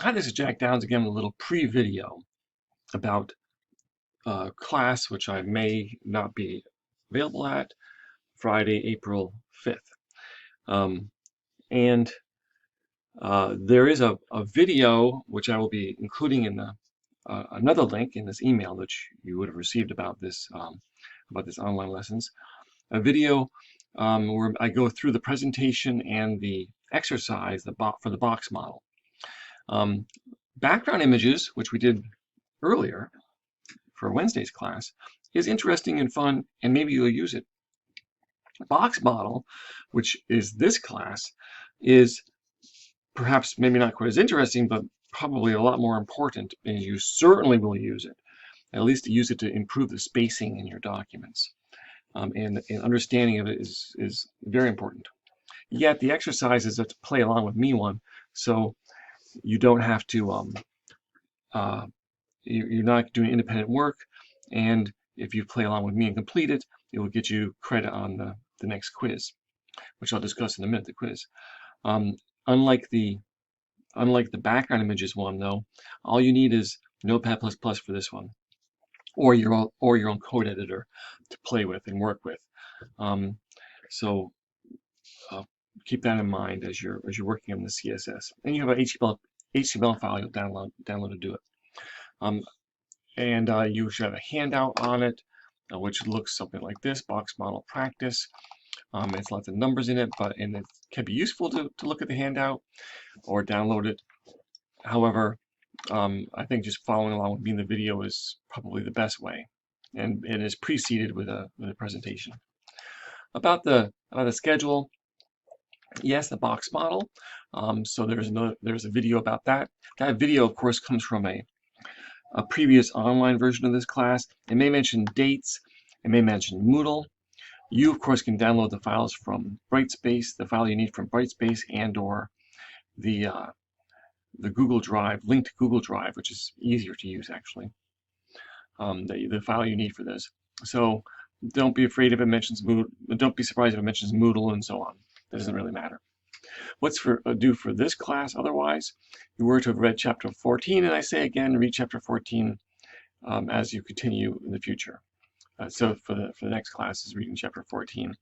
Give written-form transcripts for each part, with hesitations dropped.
Hi, this is Jack Downs again with a little pre-video about a class which I may not be available at Friday, April 5th. And there is a video which I will be including in another link in this email that you would have received about this online lessons. A video where I go through the presentation and the exercise for the box model. Background images, which we did earlier for Wednesday's class, is interesting and fun, and maybe you'll use it. Box model, which is this class, is perhaps maybe not quite as interesting, but probably a lot more important, and you certainly will use it. At least use it to improve the spacing in your documents. And understanding of it is very important. Yet the exercise is to play along with me one, so you don't have to, you're not doing independent work, and if you play along with me and complete it, it will get you credit on the next quiz, which I'll discuss in a minute, the quiz. Unlike the background images one, though, all you need is Notepad++ for this one, or your own code editor to play with and work with. So keep that in mind as you're working on the CSS. And you have an HTML file you'll download to do it. And you should have a handout on it, which looks something like this: box model practice. It's lots of numbers in it, and it can be useful to look at the handout or download it. However, I think just following along with me in the video is probably the best way, and it is preceded with a presentation. About the schedule, yes, the box model. So there's a video about that. That video, of course, comes from a previous online version of this class. It may mention dates. It may mention Moodle. You, of course, can download the files from Brightspace, the file you need from Brightspace, and/or the Google Drive, linked Google Drive, which is easier to use actually. The file you need for this. So don't be afraid if it mentions Moodle. Don't be surprised if it mentions Moodle and so on. That doesn't really matter. What's due for this class otherwise? You were to have read chapter 14, and I say again, read chapter 14 as you continue in the future. So for the next class is reading chapter 14,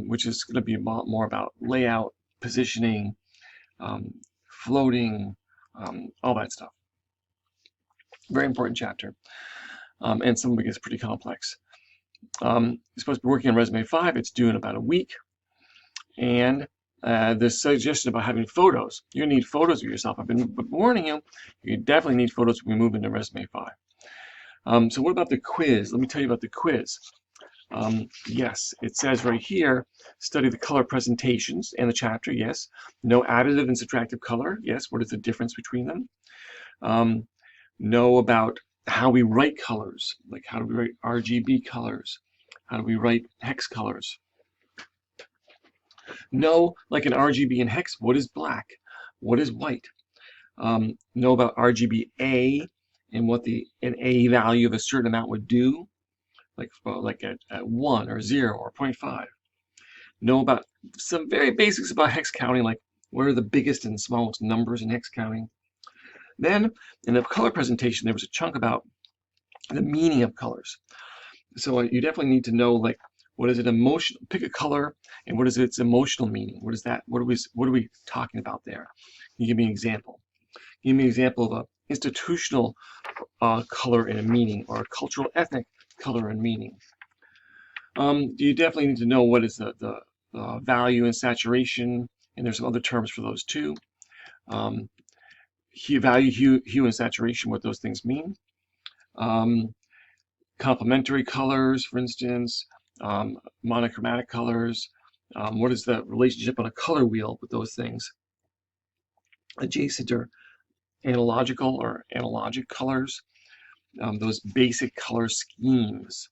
which is going to be more about layout, positioning, floating, all that stuff. Very important chapter, and some of it gets pretty complex. You're supposed to be working on Resume 5. It's due in about a week, and the suggestion about having photos. You need photos of yourself. I've been warning you. You definitely need photos when we move into Resume 5. So what about the quiz? Let me tell you about the quiz. Yes, it says right here, study the color presentations and the chapter. Yes. No additive and subtractive color. Yes. What is the difference between them? Know about how we write colors, like how do we write RGB colors? How do we write hex colors? Know, like in RGB and hex, what is black? What is white? Know about RGBA and what an A value of a certain amount would do, like at 1 or 0 or 0.5. Know about some very basics about hex counting, like what are the biggest and smallest numbers in hex counting. Then, in the color presentation, there was a chunk about the meaning of colors. So you definitely need to know, like, what is it emotional? Pick a color, and what is its emotional meaning? What is that? What are we talking about there? Can you give me an example? Give me an example of an institutional color and a meaning, or a cultural ethnic color and meaning. You definitely need to know what is the value and saturation, and there's some other terms for those too. Value, hue, and saturation, what those things mean. Complementary colors, for instance, monochromatic colors. What is the relationship on a color wheel with those things? Adjacent or analogical or analogic colors. Those basic color schemes.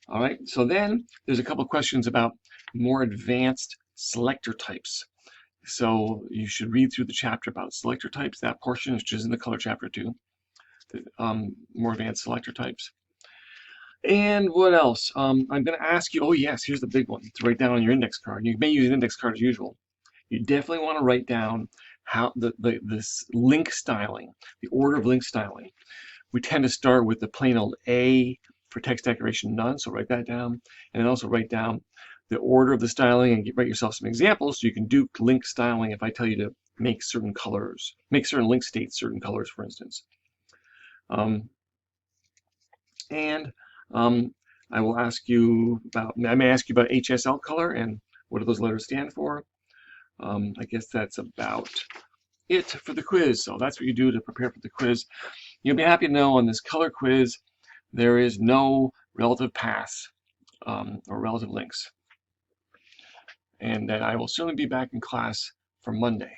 All right, so then there's a couple of questions about more advanced selector types. So you should read through the chapter about selector types, that portion, which is in the color chapter too. More advanced selector types. And what else? I'm going to ask you, oh yes, here's the big one, to write down on your index card. You may use an index card as usual. You definitely want to write down how this link styling, the order of link styling. We tend to start with the plain old A for text decoration none, so write that down, and then also write down the order of the styling and write yourself some examples so you can do link styling if I tell you to make certain colors, make certain link states certain colors, for instance. And I will ask you about, I may ask you about HSL color and what do those letters stand for. I guess that's about it for the quiz. So that's what you do to prepare for the quiz. You'll be happy to know on this color quiz, there is no relative paths or relative links. And then I will certainly be back in class for Monday.